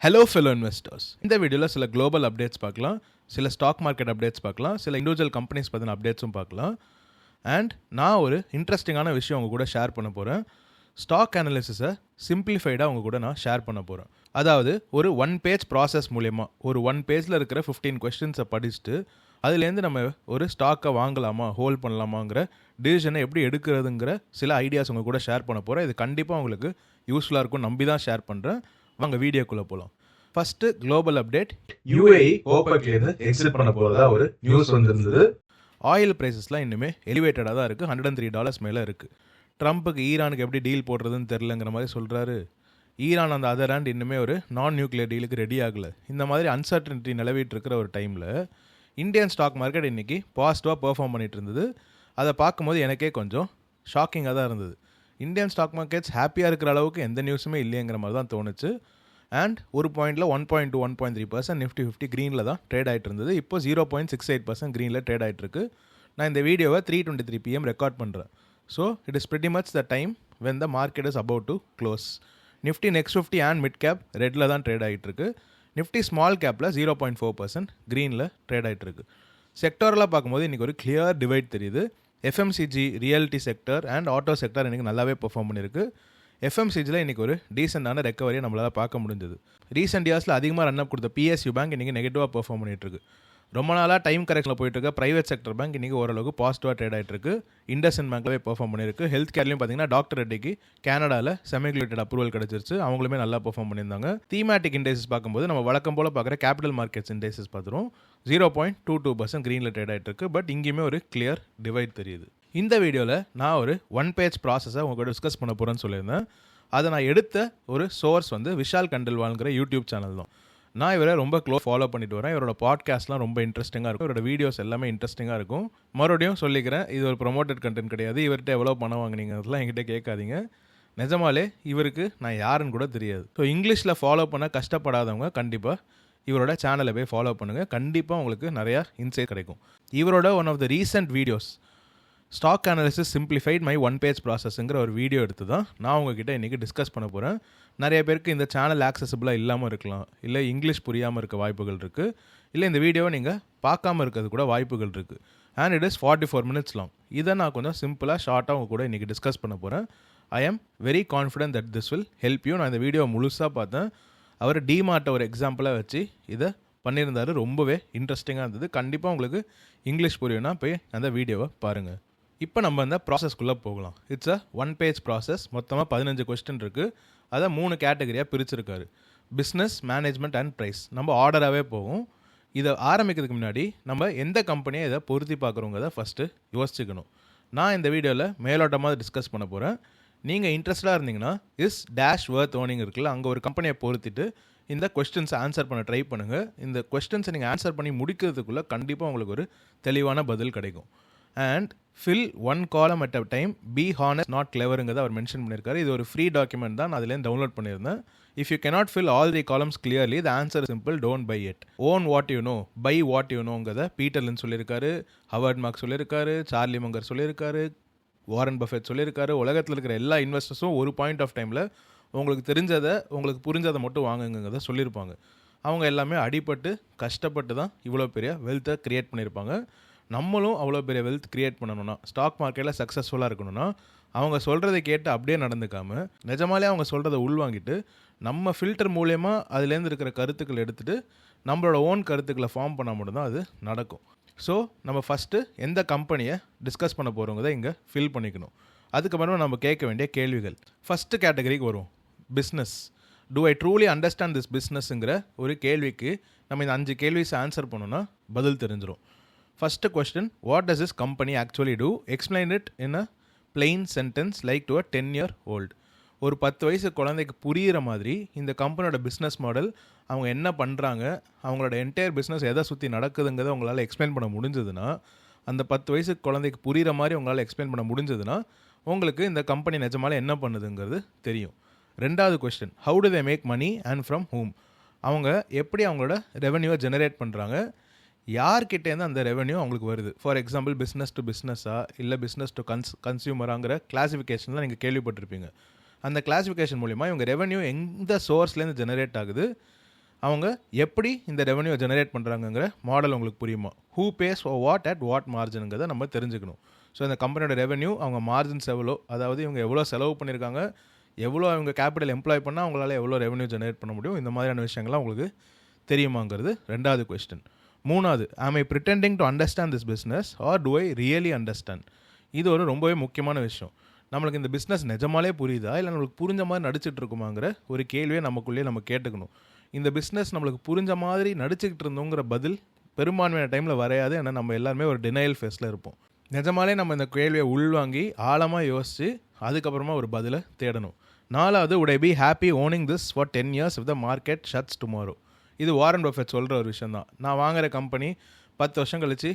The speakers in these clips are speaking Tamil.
Hello fellow investors. இந்த வீடியோவில் சில குளோபல் அப்டேட்ஸ் பார்க்கலாம், சில ஸ்டாக் மார்க்கெட் அப்டேட்ஸ் பார்க்கலாம், சில இண்டிவிஜுவல் கம்பெனிஸ் பற்றின அப்டேட்ஸும் பார்க்கலாம். அண்ட் நான் ஒரு இன்ட்ரெஸ்டிங்கான விஷயம் உங்கள் கூட ஷேர் பண்ண போகிறேன். ஸ்டாக் அனாலிசிஸை சிம்பிளிஃபைடாக உங்கள் கூட நான் ஷேர் பண்ண போகிறேன். அதாவது ஒரு 1 பேஜ் ப்ராசஸ் மூலயமா ஒரு 1 பேஜில் இருக்கிற 15 கொஸ்டின்ஸை படிச்சுட்டு அதுலேருந்து நம்ம ஒரு ஸ்டாக்கை வாங்கலாமா ஹோல்ட் பண்ணலாமாங்கிற டிசிஷனை எப்படி எடுக்கிறதுங்கிற சில ஐடியாஸ் உங்கள் கூட ஷேர் பண்ண போகிறேன். இது கண்டிப்பாக உங்களுக்கு யூஸ்ஃபுல்லாக இருக்கும் நம்பி தான் ஷேர் பண்ணுறேன். வாங்க வீடியோக்குள்ளே போகலாம். ஃபர்ஸ்ட் குளோபல் அப்டேட், UAE ஓபக்லேருந்து எக்ஸிட் பண்ண போறதா ஒரு நியூஸ் வந்திருந்தது. ஆயில் பிரைசஸ்லாம் இன்னுமே எலிவேட்டடாக தான் இருக்குது, $103 மேலே இருக்குது. ட்ரம்ப்புக்கு ஈரானுக்கு எப்படி டீல் போடுறதுன்னு தெரிலங்கிற மாதிரி சொல்கிறாரு. ஈரான் அந்த அதர் ஹேண்ட் இன்னுமே ஒரு நான் நியூக்ளியர் டீலுக்கு ரெடி ஆகலை. இந்த மாதிரி அன்சர்டனிட்டி நிலவிட்டு இருக்கிற ஒரு டைமில் இந்தியன் ஸ்டாக் மார்க்கெட் இன்றைக்கி பாசிட்டிவாக பெர்ஃபார்ம் பண்ணிட்டு இருந்தது. அதை பார்க்கும்போது எனக்கே கொஞ்சம் ஷாக்கிங்காக தான் இருந்தது. இந்தியன் ஸ்டாக் மார்க்கெட்ஸ் ஹாப்பியாக இருக்கிற அளவுக்கு எந்த நியூஸுமே இல்லைங்கிற மாதிரி தான் தோணுச்சு. அண்ட் ஒரு பாயிண்டில் 1.2 1.3% நிஃப்டி 50 க்ரீனில் தான் ட்ரேட் ஆகிட்டு இருந்தது. இப்போ 0.68% க்ரீனில் ட்ரேட் ஆகிட்டு இருக்கு. நான் இந்த வீடியோவை 3:23 PM ரெக்கார்ட் பண்ணுறேன். So it is pretty much the time when the market is about to close. Nifty next 50 and mid cap ரெட்டில் தான் ட்ரேட் ஆகிட்டு இருக்கு. நிஃப்டி ஸ்மால் கேப்பில் 0.4% க்ரீனில் ட்ரேட் ஆகிட்டு இருக்கு. செக்டரில் பார்க்கும்போது இன்றைக்கி ஒரு கிளியர் டிவைட் தெரியுது. FMCG, realty sector and auto sector இன்றைக்கி நல்லாவே பெர்ஃபார்ம் பண்ணியிருக்கு. எஃப்எம்சிஜியில் இன்றைக்கி ஒரு டீசெண்டான ரெக்கவரியை நம்மளால் பார்க்க முடிஞ்சது. ரீசெண்ட் இயர்ஸில் அதிகமாக ரன் அப் கொடுத்த PSU பேங்க் இன்றைக்கி நெகட்டிவாக பெர்ஃபார்ம் பண்ணிகிட்ருக்கு. ரொம்ப நாளாக டைம் கரெக்ஷனில் போயிட்டுருக்க ப்ரைவேட் செக்டர் பேங்க் இன்றைக்கி ஓரளவுக்கு பாசிட்டிவாக ட்ரேட் ஆகிட்டு இருக்கு. இண்டஸ்இண்ட் பேங்க்லேயே பெர்ஃபார்ம் பண்ணியிருக்கு. ஹெல்த் கேர்லையும் பார்த்தீங்கன்னா டாக்டர் ரெட்டிக்கு கேனடாவில் செமிகுலேட்டட் அப்ரூவல் கிடச்சிருச்சு. அவங்களுமே நல்லா பெர்ஃபார்ம் பண்ணியிருந்தாங்க. தீமேட்டிக் இண்டெக்ஸஸ் பார்க்கும்போது நம்ம வழக்கம் போல் பார்க்குற கேபிட்டல் மார்க்கெட்ஸ் இண்டெக்ஸஸ் பார்த்துரும் 0.22% க்ரீனில் ட்ரேட் ஆகிட்டு இருக்கு. பட் இங்கேயுமே ஒரு கிளியர் டிவைட் தெரியுது. இந்த வீடியோவில் நான் ஒரு 1 பேஜ் ப்ராசஸை உங்கள் கூட டிஸ்கஸ் பண்ண போகிறேன்னு சொல்லியிருந்தேன். அதை நான் எடுத்த ஒரு சோர்ஸ் வந்து விஷால் கண்டல்வால்ங்கிற யூடியூப் சேனல் தான். நான் இவரை ரொம்ப ஃபாலோ பண்ணிட்டு வரேன். இவரோட பாட்காஸ்ட்லாம் ரொம்ப இன்ட்ரெஸ்டிங்காக இருக்கும். இவரோட வீடியோஸ் எல்லாமே இன்ட்ரெஸ்டிங்காக இருக்கும். மறுபடியும் சொல்லிக்கிறேன், இது ஒரு ப்ரொமோட்டட் கண்டென்ட் கிடையாது. இவர்கிட்ட எவ்வளோ பணம் வாங்கினீங்கிறதுலாம் என்கிட்ட கேட்காதீங்க. நிஜமாலே இவருக்கு நான் யாருன்னு கூட தெரியாது. ஸோ இங்கிலீஷில் ஃபாலோ பண்ண கஷ்டப்படாதவங்க கண்டிப்பாக இவரோட சேனலை போய் ஃபாலோ பண்ணுங்கள். கண்டிப்பாக உங்களுக்கு நிறையா இன்சைட் கிடைக்கும். இவரோட one of the recent videos stock analysis simplified my 1 page ப்ராசஸ்ங்கிற ஒரு வீடியோ எடுத்து தான் நான் உங்ககிட்ட இன்றைக்கி டிஸ்கஸ் பண்ண போகிறேன். நிறைய பேருக்கு இந்த சேனல் ஆக்சசபிளாக இல்லாமல் இருக்கலாம், இல்லை இங்கிலீஷ் புரியாமல் இருக்க வாய்ப்புகள் இருக்குது, இல்லை இந்த வீடியோவை நீங்கள் பார்க்காம இருக்கிறது கூட வாய்ப்புகள் இருக்குது. And it is 44 minutes long. இதை நான் கொஞ்சம் சிம்பிளாக ஷார்ட்டாக உங்கள் கூட இன்றைக்கி டிஸ்கஸ் பண்ண போகிறேன். I am very confident that this will help you. நான் இந்த வீடியோ முழுசாக பார்த்தேன். அவர் டிமார்ட்டை ஒரு எக்ஸாம்பிளாக வச்சு இதை பண்ணியிருந்தார். ரொம்பவே இன்ட்ரெஸ்டிங்காக இருந்தது. கண்டிப்பாக உங்களுக்கு இங்கிலீஷ் புரியும்னா போய் அந்த வீடியோவை பாருங்கள். இப்போ நம்ம அந்த ப்ராசஸ்க்குள்ளே போகலாம். It's a 1 page process. மொத்தமாக 15 கொஸ்டின் இருக்குது. அதை 3 கேட்டகரியாக பிரிச்சிருக்காரு. Business, management and price. நம்ம ஆர்டராகவே போகும். இதை ஆரம்பிக்கிறதுக்கு முன்னாடி நம்ம எந்த கம்பெனியை இதை பொருத்தி பார்க்குறோங்கிறத ஃபஸ்ட்டு யோசிச்சுக்கணும். நான் இந்த வீடியோவில் மேலோட்டமாக டிஸ்கஸ் பண்ண போகிறேன். நீங்கள் இன்ட்ரெஸ்டாக இருந்தீங்கன்னா இஸ் டேஷ் வர்த் ஏர்னிங் இருக்குல்ல, அங்கே ஒரு கம்பெனியை பொருத்திட்டு இந்த கொஸ்டின்ஸை ஆன்சர் பண்ண ட்ரை பண்ணுங்கள். இந்த கொஸ்டின்ஸை நீங்கள் ஆன்சர் பண்ணி முடிக்கிறதுக்குள்ளே கண்டிப்பாக உங்களுக்கு ஒரு தெளிவான பதில் கிடைக்கும். And fill 1 column at a time, be honest not cleverங்கிறத அவர் மென்ஷன் பண்ணியிருக்காரு. இது ஒரு ஃப்ரீ டாக்குமெண்ட் தான், நான் அதுலேருந்து டவுன்லோட் பண்ணியிருந்தேன். If you cannot fill all 3 columns clearly, the answer is simple, don't buy it. Own what you know, buy what you knowங்கிறத பீட்டர் லின்ச் சொல்லியிருக்காரு, ஹவர்ட் மார்க்ஸ் சொல்லியிருக்காரு, சார்லி மங்கர் சொல்லியிருக்காரு, வாரன் பஃபெட் சொல்லியிருக்காரு. உலகத்தில் இருக்கிற எல்லா இன்வெஸ்டர்ஸும் ஒரு பாயிண்ட் ஆஃப் டைமில் உங்களுக்கு தெரிஞ்சதை, உங்களுக்கு புரிஞ்சதை மட்டும் வாங்குங்கிறத சொல்லியிருப்பாங்க. அவங்க எல்லாமே அடிபட்டு கஷ்டப்பட்டு தான் இவ்வளோ பெரிய வெல்த்தை க்ரியேட் பண்ணியிருப்பாங்க. நம்மளும் அவ்வளோ பெரிய வெல்த் க்ரியேட் பண்ணணும்னா, ஸ்டாக் மார்க்கெட்டில் சக்ஸஸ்ஃபுல்லாக இருக்கணும்னா, அவங்க சொல்கிறத கேட்டு அப்படியே நடந்துக்காமல் நிஜமாலே அவங்க சொல்கிறத உள்வாங்கிட்டு நம்ம ஃபில்டர் மூலயமா அதுலேருந்து இருக்கிற கருத்துக்கள் எடுத்துகிட்டு நம்மளோட ஓன் கருத்துக்களை ஃபார்ம் பண்ணால் மட்டும்தான் அது நடக்கும். ஸோ நம்ம ஃபஸ்ட்டு எந்த கம்பெனியை டிஸ்கஸ் பண்ண போகிறோங்கிறத இங்கே ஃபில் பண்ணிக்கணும். அதுக்கப்புறமா நம்ம கேட்க வேண்டிய கேள்விகள். ஃபஸ்ட்டு கேட்டகரிக்கு வரும், business. Do I truly understand this பிஸ்னஸ்ங்கிற ஒரு கேள்விக்கு நம்ம இந்த 5 கேள்விஸ் ஆன்சர் பண்ணோன்னா பதில் தெரிஞ்சிடும். First question, what does this company actually do? Explain it in a plain sentence like to a 10-year-old. ஒரு 10 வயசு குழந்தைக்கு புரிகிற மாதிரி இந்த கம்பெனியோட பிஸ்னஸ் மாடல், அவங்க என்ன பண்ணுறாங்க, அவங்களோட என்டையர் பிஸ்னஸ் எதை சுற்றி நடக்குதுங்கிறத உங்களால் எக்ஸ்பிளைன் பண்ண முடிஞ்சதுன்னா, அந்த 10 வயசு குழந்தைக்கு புரிகிற மாதிரி உங்களால் எக்ஸ்பிளைன் பண்ண முடிஞ்சதுன்னா உங்களுக்கு இந்த கம்பெனி நிஜமாலே என்ன பண்ணுதுங்கிறது தெரியும். 2வது question, how do they make money and from whom? அவங்க எப்படி அவங்களோட ரெவென்யூவை ஜெனரேட் பண்ணுறாங்க, யார்கிட்டேருந்து அந்த ரெவென்யூ அவங்களுக்கு வருது. ஃபார் எக்ஸாம்பிள் பிஸ்னஸ் டு பிஸ்னஸா, இல்லை பிஸ்னஸ் டு கன்சியூமராங்கிற கிளாஸிஃபிகேஷன்லாம் நீங்கள் கேள்விப்பட்டிருப்பீங்க. அந்த கிளாஸிஃபிகேஷன் மூலிமா இவங்க ரெவென்யூ எந்த சோர்ஸ்லேருந்து ஜெனரேட் ஆகுது, அவங்க எப்படி இந்த ரெவன்யூ ஜெனரேட் பண்ணுறாங்கங்கிற மாடல் உங்களுக்கு புரியுமா, who pays what at what மார்ஜினுங்கிறத நம்ம தெரிஞ்சுக்கணும். ஸோ இந்த கம்பெனியோட ரெவன்யூ, அவங்க மார்ஜின்ஸ் எவ்வளோ, அதாவது இவங்க எவ்வளோ செலவு பண்ணியிருக்காங்க, எவ்வளோ அவங்க கேபிட்டல் எம்ப்ளாய் பண்ணால் அவங்களால எவ்வளோ ரெவன்யூ ஜெனரேட் பண்ண முடியும், இந்த மாதிரியான விஷயங்கள்லாம் உங்களுக்கு தெரியுமாங்கிறது ரெண்டாவது கொஸ்டின். மூணாவது, am I pretending to understand this business or do I really understand. இது ஒரு ரொம்பவே முக்கியமான விஷயம். நம்மளுக்கு இந்த பிஸ்னஸ் நிஜமாலே புரியுதா இல்லை நம்மளுக்கு புரிஞ்ச மாதிரி நடிச்சிட்டு இருக்குமாங்கிற ஒரு கேள்வியை நமக்குள்ளேயே நம்ம கேட்டுக்கணும். இந்த பிஸ்னஸ் நம்மளுக்கு புரிஞ்ச மாதிரி நடிச்சுக்கிட்டு இருந்தோங்கிற பதில் பெரும்பான்மையான டைமில் வரையாது. ஏன்னா நம்ம எல்லாருமே ஒரு டினையல் ஃபேஸில் இருப்போம். நிஜமாலே நம்ம இந்த கேள்வியை உள்வாங்கி ஆழமாக யோசித்து அதுக்கப்புறமா ஒரு பதிலை தேடணும். நாலாவது, would I be happy owning this for 10 years if the market shuts tomorrow. இது வாரன் பஃபெட் சொல்கிற ஒரு விஷயம் தான். நான் வாங்குகிற கம்பெனி 10 வருஷம் கழிச்சு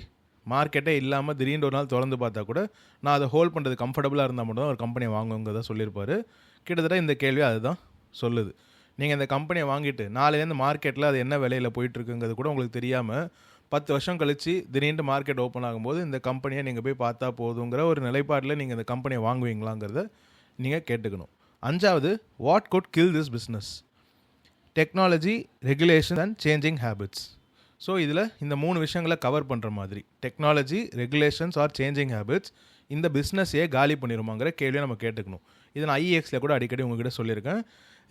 மார்க்கெட்டே இல்லாமல் திடீர்னு ஒரு நாள் திறந்து பார்த்தா கூட நான் அதை ஹோல்ட் பண்ணுறது கம்ஃபர்டபுளாக இருந்தால் மட்டும் தான் ஒரு கம்பெனியை வாங்குங்கிறத சொல்லியிருப்பார். கிட்டத்தட்ட இந்த கேள்வி அதுதான் சொல்லுது. நீங்கள் இந்த கம்பெனியை வாங்கிட்டு நாளையிலேருந்து மார்க்கெட்டில் அது என்ன விலையில் போயிட்டுருக்குங்கிறது கூட உங்களுக்கு தெரியாமல் 10 வருஷம் கழிச்சு திடீர்னு மார்க்கெட் ஓப்பன் ஆகும்போது இந்த கம்பெனியை நீங்கள் போய் பார்த்தா போதுங்கிற ஒரு நிலைப்பாட்டில் நீங்கள் இந்த கம்பெனியை வாங்குவீங்களாங்கிறத நீங்கள் கேட்டுக்கணும். அஞ்சாவது, what could kill this business, technology, regulation and changing habits. So இதில் இந்த 3 விஷயங்களை கவர் பண்ணுற மாதிரி technology, regulations or changing habits இந்த பிஸ்னஸையே காலி பண்ணிடுமாங்கிற கேள்வியை நம்ம கேட்டுக்கணும். இதை நான் ஐஎக்ஸில் கூட அடிக்கடி உங்ககிட்ட சொல்லியிருக்கேன்.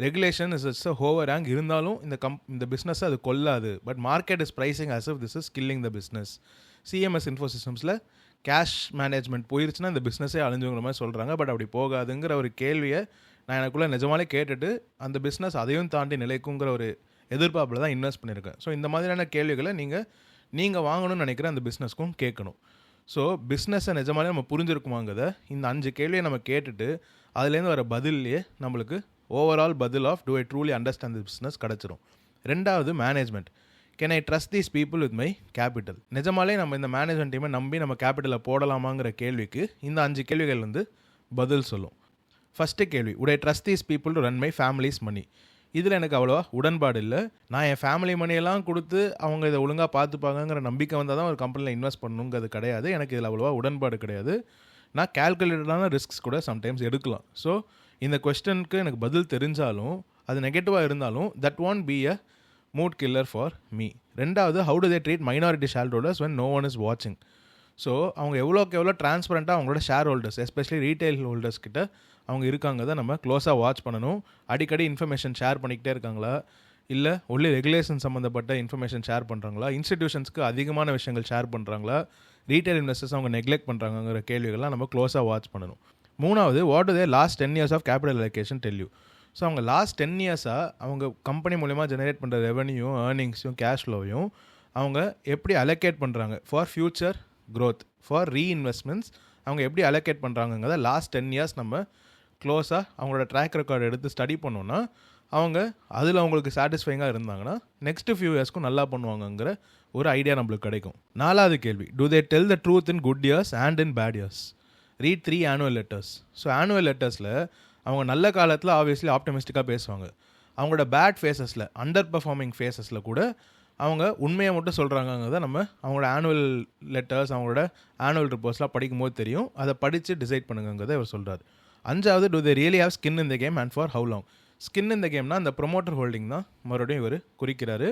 Regulation is a hover rank இருந்தாலும் இந்த பிஸ்னஸை அது கொல்லாது. But market is pricing as if this is killing the business. CMS இன்ஃபோசிஸ்டம்ஸில் கேஷ் மேனேஜ்மெண்ட் போயிருச்சுன்னா இந்த பிஸ்னஸே அழிஞ்சுங்கிற மாதிரி சொல்கிறாங்க. பட் அப்படி போகாதுங்கிற ஒரு கேள்வியை நான் எனக்குள்ளே நிஜமாலே கேட்டுட்டு அந்த பிஸ்னஸ் அதையும் தாண்டி நிலைக்குங்கிற ஒரு எதிர்பார்ப்பில் தான் இன்வெஸ்ட் பண்ணியிருக்கேன். ஸோ இந்த மாதிரியான கேள்விகளை நீங்கள் வாங்கணும்னு நினைக்கிற அந்த பிஸ்னஸ்க்கும் கேட்கணும். ஸோ பிஸ்னஸை நிஜமாலே நம்ம புரிஞ்சிருக்குமாங்கிறத இந்த 5 கேள்வியை நம்ம கேட்டுட்டு அதுலேருந்து வர பதில்லையே நம்மளுக்கு ஓவரால் பதில் of do I truly understand the business கிடச்சிரும். ரெண்டாவது, management. Can I trust these people with my capital. நிஜமாலே நம்ம இந்த மேனேஜ்மெண்ட் டீமை நம்பி நம்ம கேபிட்டலை போடலாமாங்கிற கேள்விக்கு இந்த 5 கேள்விகள் பதில் சொல்லும். ஃபஸ்ட்டு கேள்வி, would I trust these people to run my family's money. இதில் எனக்கு அவ்வளோவா உடன்பாடு இல்லை. நான் என் ஃபேமிலி மணியெல்லாம் கொடுத்து அவங்க இதை ஒழுங்காக பார்த்துப்பாங்கங்கிற நம்பிக்கை வந்தால் தான் ஒரு கம்பெனியில் இன்வெஸ்ட் பண்ணணுங்கிறது கிடையாது. எனக்கு இதில் அவ்வளோவா உடன்பாடு கிடையாது. நான் கால்குலேட்டடான ரிஸ்க்ஸ் கூட சம்டைம்ஸ் எடுக்கலாம். ஸோ இந்த கொஸ்டனுக்கு எனக்கு பதில் தெரிஞ்சாலும் அது நெகட்டிவாக இருந்தாலும் that won't be a mood killer for me. ரெண்டாவது, how do they treat minority share holders when no one is வாட்சிங். ஸோ அவங்க எவ்வளோக்கு எவ்வளோ டிரான்ஸ்பரண்ட்டாக அவங்களோட share holders especially retail holders கிட்ட அவங்க இருக்காங்க தான் நம்ம க்ளோஸாக வாட்ச் பண்ணணும். அடிக்கடி இன்ஃபர்மேஷன் ஷேர் பண்ணிக்கிட்டே இருக்காங்களா, இல்லை ஒன்லி ரெகுலேஷன் சம்மந்தப்பட்ட இன்ஃபர்மேஷன் ஷேர் பண்ணுறாங்களா, இன்ஸ்டிடியூஷன்ஸ்க்கு அதிகமான விஷயங்கள் ஷேர் பண்ணுறாங்களா, ரீட்டைல் இன்வெஸ்டர்ஸ் அவங்க நெக்லெக்ட் பண்ணுறாங்கிற கேள்விகள்லாம் நம்ம க்ளோஸாக வாட்ச் பண்ணணும். மூணாவது, what do they last 10 years of capital allocation tell you. So அவங்க லாஸ்ட் 10 years-ஆக அவங்க கம்பெனி மூலமா ஜெனரேட் பண்ணுற ரெவன்யூயும் ஏர்னிங்ஸையும் கேஷ் ஃப்ளோவையும் அவங்க எப்படி அலோகேட் பண்ணுறாங்க ஃபார் ஃபியூச்சர் க்ரோத், ஃபார் ரீஇன்வெஸ்ட்மெண்ட்ஸ் அவங்க எப்படி அலோகேட் பண்ணுறாங்கங்கிறத லாஸ்ட் 10 years நம்ம க்ளோஸாக அவங்களோட ட்ராக் ரெக்கார்டு எடுத்து ஸ்டடி பண்ணோன்னா அவங்க அதில் அவங்களுக்கு சாட்டிஸ்ஃபைங்காக இருந்தாங்கன்னா நெக்ஸ்ட் ஃபியூ இயர்ஸ்க்கும் நல்லா பண்ணுவாங்கங்கிற ஒரு ஐடியா நம்மளுக்கு கிடைக்கும். நாலாவது கேள்வி, do they tell the truth in good years and in bad years. Read 3 annual letters. So annual லெட்டர்ஸில் அவங்க நல்ல காலத்தில் ஆப்வியஸ்லி ஆப்டமிஸ்டிக்காக பேசுவாங்க. அவங்களோட பேட் ஃபேஸஸில், அண்டர் பர்ஃபார்மிங் ஃபேஸஸில் கூட அவங்க உண்மையை மட்டும் சொல்கிறாங்கங்கிறத நம்ம அவங்களோட ஆனுவல் லெட்டர்ஸ், அவங்களோட ஆனுவல் ரிப்போர்ட்ஸ்லாம் படிக்கும்போது தெரியும். அதை படித்து டிசைட் பண்ணுங்கிறத இவர் சொல்கிறார். அஞ்சாவது, do they really have skin in the game and for how long. Skin in த கேம்னா அந்த ப்ரொமோட்டர் ஹோல்டிங் தான் மறுபடியும் இவர் குறிக்கிறாரு.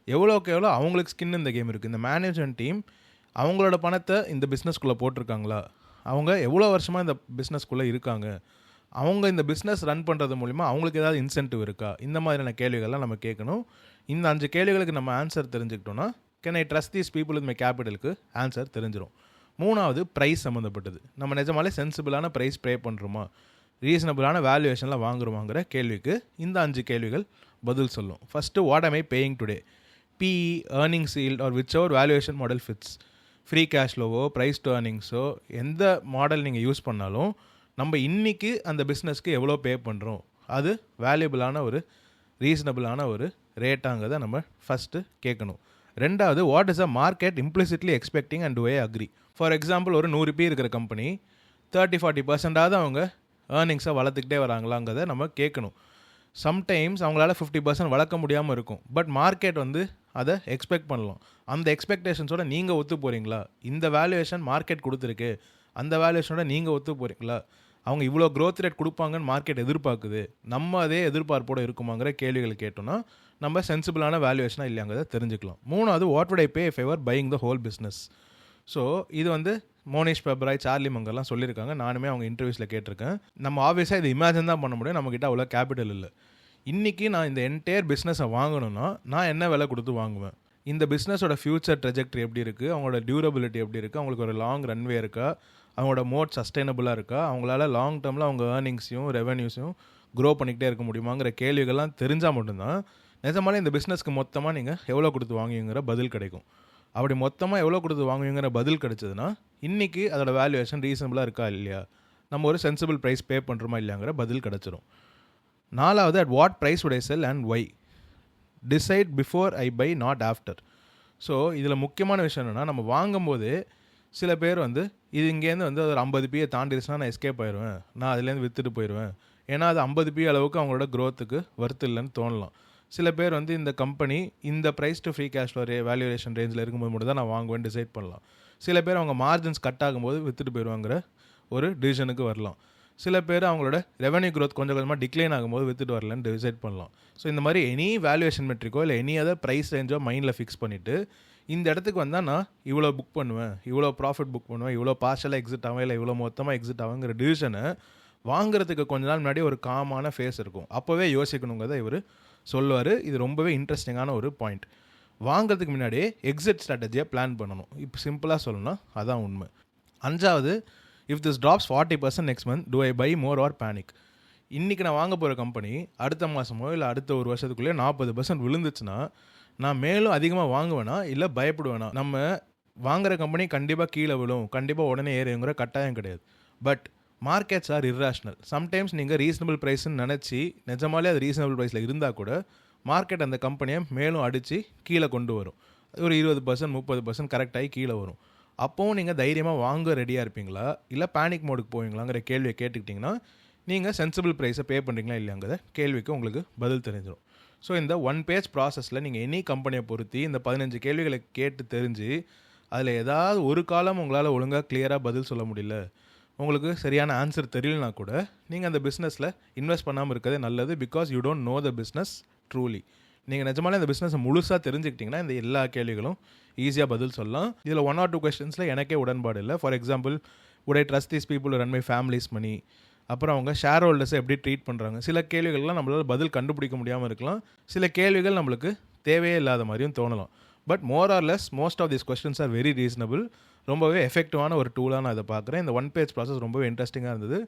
எவ்வளோக்கு எவ்வளோ அவங்களுக்கு ஸ்கின் இந்த கேம் இருக்குது. இந்த மேனேஜ்மெண்ட் டீம் அவங்களோட பணத்தை இந்த பிஸ்னஸ்குள்ளே போட்டிருக்காங்களா, அவங்க எவ்வளோ வருஷமாக இந்த பிஸ்னஸ்குள்ளே இருக்காங்க, அவங்க இந்த பிஸ்னஸ் ரன் பண்ணுறது மூலிமா அவங்களுக்கு ஏதாவது இன்சென்டிவ் இருக்கா, இந்த மாதிரியான கேள்விகள்லாம் நம்ம கேட்கணும். இந்த 5 கேள்விகளுக்கு நம்ம ஆன்சர் தெரிஞ்சுக்கிட்டோன்னா can I trust these people with my கேபிட்டலுக்கு ஆன்சர் தெரிஞ்சிடும். மூணாவது, ப்ரைஸ் சம்மந்தப்பட்டது. நம்ம நிஜமாலே சென்சிபிளான ப்ரைஸ் பே பண்ணுறோமா, ரீசனபிளான வேல்யூவேஷனில் வாங்குறோமாங்கிற கேள்விக்கு இந்த 5 கேள்விகள் பதில் சொல்லும். First, what am I paying today? PE, earnings yield or whichever valuation model fits. Free cash ஃப்ளோவோ, ப்ரைஸ் டு ஏர்னிங்ஸோ எந்த மாடல் நீங்கள் யூஸ் பண்ணாலும் நம்ம இன்றைக்கி அந்த பிஸ்னஸ்க்கு எவ்வளோ பே பண்ணுறோம், அது வேல்யூபிளான ஒரு ரீசனபிளான ஒரு ரேட்டாங்கிறத நம்ம ஃபஸ்ட்டு கேட்கணும். ரெண்டாவது, what is a market implicitly expecting and to I agree. For example, ஒரு 100 பேர் இருக்கிற கம்பெனி 30-40% அவங்க ஏர்னிங்ஸை வளர்த்துக்கிட்டே வராங்களாங்கிறத நம்ம கேட்கணும். சம்டைம்ஸ் அவங்களால 50% வளர்க்க முடியாமல் இருக்கும். பட் மார்க்கெட் அதை எக்ஸ்பெக்ட் பண்ணலாம். அந்த எக்ஸ்பெக்டேஷன்ஸோட நீங்கள் ஒத்து போகிறீங்களா, இந்த வேல்யூவேஷன் மார்க்கெட் கொடுத்துருக்கு அந்த வேல்யூவேஷனோட நீங்கள் ஒத்து போகிறீங்களா, அவங்க இவ்வளோ growth ரேட் கொடுப்பாங்கன்னு மார்க்கெட் எதிர்பார்க்குது, நம்ம அதே எதிர்பார்ப்போடு இருக்குமாங்கிற கேள்விகள் கேட்டோம்னா நம்ம சென்சிபிளான வேல்யூவேஷனாக இல்லையாங்கிறத தெரிஞ்சுக்கலாம். மூணாவது, what would I pay if ever buying the whole business. So இது வந்து மோனிஷ் பெப்ராய், சார்லி மங்கர்லாம் சொல்லியிருக்காங்க. நானுமே அவங்க இன்டர்வியூஸில் கேட்டிருக்கேன். நம்ம ஆப்வியஸாக இது இமேஜின் தான் பண்ண முடியும், நம்மக்கிட்ட அவ்வளோ கேபிட்டல் இல்லை. இன்றைக்கி நான் இந்த என்டையர் பிஸ்னஸை வாங்கணும்னா நான் என்ன விலை கொடுத்து வாங்குவேன்? இந்த பிஸ்னஸோட ஃபியூச்சர் ட்ரெஜெக்டரி எப்படி இருக்குது, அவங்களோட டியூரபிலிட்டி எப்படி இருக்குது, அவங்களுக்கு ஒரு லாங் ரன்வே இருக்கா, அவங்களோட மோட் சஸ்டைனபிளாக இருக்கா, அவங்களால லாங் டேர்மில் அவங்க ஏர்னிங்ஸையும் ரெவன்யூஸையும் க்ரோ பண்ணிக்கிட்டே இருக்க முடியுமாங்கிற கேள்விகள்லாம் தெரிஞ்சால் மட்டும்தான் நிஜமாலே இந்த பிஸ்னஸ்க்கு மொத்தமாக நீங்கள் எவ்வளோ கொடுத்து வாங்குவீங்கிற பதில் கிடைக்கும். அப்படி மொத்தமாக எவ்வளோ கொடுத்து வாங்குவீங்கிற பதில் கிடைச்சதுன்னா இன்றைக்கி அதோட வேல்யூவேஷன் ரீசனபிளாக இருக்கா இல்லையா, நம்ம ஒரு சென்சிபிள் ப்ரைஸ் பே பண்ணுறோமா இல்லையாங்கிற பதில் கிடச்சிரும். நாலாவது, at what price would I sell and why. Decide before I buy, not after. So இதில் முக்கியமான விஷயம் என்னென்னா, நம்ம வாங்கும்போது சில பேர் வந்து இது இங்கேருந்து வந்து ஒரு 50 பியை தாண்டிடுச்சுன்னா நான் எஸ்கேப் ஆயிடுவேன், நான் அதுலேருந்து விற்றுட்டு போயிடுவேன், ஏன்னா அது 50 பி அளவுக்கு அவங்களோட க்ரோத்துக்கு ஒர்த்து இல்லைன்னு தோணலாம். சில பேர் வந்து இந்த கம்பெனி இந்த price to free cash flow valuation ரேஞ்சில் இருக்கும்போது மட்டும் தான் நான் வாங்குவேன் டிசைட் பண்ணலாம். சில பேர் அவங்க மார்ஜின்ஸ் கட் ஆகும்போது விற்றுட்டு போயிடுவாங்கிற ஒரு டிசிஷனுக்கு வரலாம். சில பேர் அவங்களோட ரெவன்யூ க்ரோத் கொஞ்சம் கொஞ்சமாக டிக்ளைன் ஆகும்போது விற்றுட்டு வரலன்னு டிசைட் பண்ணலாம். ஸோ இந்த மாதிரி எனி வேல்யூவேஷன் மெட்ரிக்கோ இல்லை எனி அதர் ப்ரைஸ் ரேஞ்சோ மைண்டில் ஃபிக்ஸ் பண்ணிவிட்டு இந்த இடத்துக்கு வந்தால் நான் இவ்வளோ புக் பண்ணுவேன், இவ்வளோ ப்ராஃபிட் புக் பண்ணுவேன், இவ்வளோ பார்ஷலாக எக்ஸிட் ஆகும், இல்லை இவ்வளோ மொத்தமாக எக்ஸிட் ஆகுங்கிற டிசிஷனை வாங்குறதுக்கு கொஞ்ச நாள் முன்னாடி ஒரு காமான ஃபேஸ் இருக்கும், அப்போவே யோசிக்கணுங்கிறத இவர் சொல்லுவார். இது ரொம்பவே இன்ட்ரெஸ்டிங்கான ஒரு பாயிண்ட். வாங்கிறதுக்கு முன்னாடியே எக்ஸிட் ஸ்ட்ராட்டஜியை பிளான் பண்ணணும். இப்போ சிம்பிளாக சொல்லணும்னா அதான் உண்மை. அஞ்சாவது, if this drops 40% next month do I buy more or panic. இன்றைக்கி நான் வாங்க போகிற கம்பெனி அடுத்த மாதமோ இல்லை அடுத்த ஒரு வருஷத்துக்குள்ளேயே 40% விழுந்துச்சுன்னா நான் மேலும் அதிகமாக வாங்குவேனா இல்லை பயப்படுவேனா? நம்ம வாங்குகிற கம்பெனி கண்டிப்பாக கீழே விழும், கண்டிப்பாக உடனே ஏறுங்கிற கட்டாயம் கிடையாது. But markets are irrational. Sometimes நீங்கள் ரீசனபிள் ப்ரைஸ்ன்னு நினச்சி நிஜமாலே அது ரீசனபிள் ப்ரைஸில் இருந்தால் கூட மார்க்கெட் அந்த கம்பெனியை மேலும் அடித்து கீழே கொண்டு வரும். ஒரு 20% 30% கரெக்டாகி கீழே வரும். அப்போவும் நீங்கள் தைரியமாக வாங்க ரெடியாக இருப்பீங்களா இல்லை பேனிக் மோடுக்கு போவீங்களாங்கிற கேள்வியை கேட்டுக்கிட்டிங்கன்னா நீங்கள் சென்சிபிள் ப்ரைஸை பே பண்ணுறீங்களா இல்லையாங்கிற கேள்விக்கு உங்களுக்கு பதில் தெரிஞ்சிடும். ஸோ இந்த 1 பேஜ் ப்ராசஸில் நீங்கள் எனி கம்பெனியை பொறுத்தி இந்த 15 கேள்விகளை கேட்டு தெரிஞ்சு அதில் ஏதாவது ஒரு காலம் உங்களால் ஒழுங்காக கிளியராக பதில் சொல்ல முடியல, உங்களுக்கு சரியான ஆன்சர் தெரியலனா கூட நீங்கள் அந்த பிஸ்னஸில் இன்வெஸ்ட் பண்ணாமல் இருக்கிறதே நல்லது. Because you don't know the business truly. நீங்கள் நிஜமாலே இந்த பிஸ்னஸை முழுசாக தெரிஞ்சுக்கிட்டிங்கன்னா இந்த எல்லா கேள்விகளும் ஈஸியாக பதில் சொல்லலாம். இதில் 1 or 2 கொஸ்டின்ஸில் எனக்கே உடன்பாடு இல்லை. For example, would I trust these people to run my family's money? அப்புறம் அவங்க ஷேர் ஹோல்டர்ஸை எப்படி ட்ரீட் பண்ணுறாங்க. சில கேள்விகள்லாம் நம்மளால் பதில் கண்டுபிடிக்க முடியாமல் இருக்கலாம். சில கேள்விகள் நம்மளுக்கு தேவையே இல்லாத மாதிரியும் தோணலாம். But more or less most of these questions are very reasonable. ரொம்பவே எஃபெக்டிவான ஒரு டூலாக நான் இதை பார்க்குறேன். இந்த 1 பேஜ் ப்ராசஸ் ரொம்பவே இன்ட்ரெஸ்டிங்காக இருந்தது.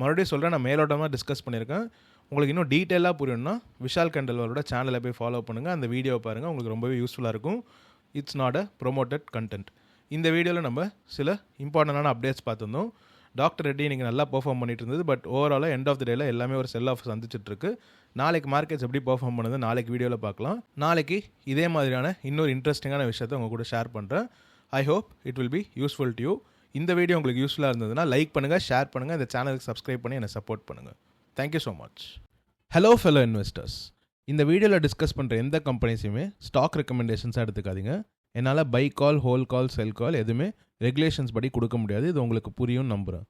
மறுபடியும் சொல்கிறேன், நான் மேலோட்டமாக டிஸ்கஸ் பண்ணியிருக்கேன். உங்களுக்கு இன்னும் டீட்டெயிலாக புரியணும்னா விஷால் கண்டல்வாலோட சேனலை போய் ஃபாலோ பண்ணுங்கள், அந்த வீடியோவை பாருங்கள், உங்களுக்கு ரொம்பவே யூஸ்ஃபுல்லாக இருக்கும். It's not a promoted content. இந்த வீடியோவில் நம்ம சில இம்பார்ட்டண்டான அப்டேட்ஸ் பார்த்துருந்தோம். டாக்டர் ரெட்டி இன்றைக்கி நல்லா பெர்ஃபார்ம் பண்ணிட்டு இருந்தது. பட் ஓவராலாக எண்ட் ஆஃப் த டேல எல்லாமே ஒரு செல் ஆஃப் சந்திச்சிட்ருக்கு. நாளைக்கு மார்க்கெட்ஸ் எப்படி பெர்ஃபார்ம் பண்ணுது நாளைக்கு வீடியோவில் பார்க்கலாம். நாளைக்கு இதே மாதிரியான இன்னொரு இன்ட்ரெஸ்டிங்கான விஷயத்தை உங்கள் கூட ஷேர் பண்ணுறேன். I hope it will be useful to you. இந்த வீடியோ உங்களுக்கு யூஸ்ஃபுல்லாக இருந்ததுன்னா லைக் பண்ணுங்கள், ஷேர் பண்ணுங்கள், இந்த சேனலுக்கு சப்ஸ்கிரைப் பண்ணி என்னை சப்போர்ட் பண்ணுங்கள். Thank you so much. Hello fellow investors, இந்த வீடியோவில் டிஸ்கஸ் பண்ணுற எந்த கம்பெனிஸையுமே ஸ்டாக் ரெக்கமெண்டேஷன்ஸாக எடுத்துக்காதீங்க. என்னால் பை கால், ஹோல் கால், செல் கால் எதுவுமே ரெகுலேஷன்ஸ் படி கொடுக்க முடியாது. இது உங்களுக்கு புரியும்னு நம்புகிறேன்.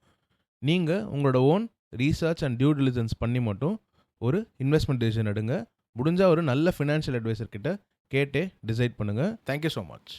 நீங்கள் உங்களோட own research and due diligence பண்ணி மட்டும் ஒரு இன்வெஸ்ட்மெண்ட் டிசிஷன் எடுங்க. முடிஞ்சால் ஒரு நல்ல ஃபினான்ஷியல் அட்வைசர் கிட்ட கேட்டே டிசைட் பண்ணுங்கள். Thank you so much.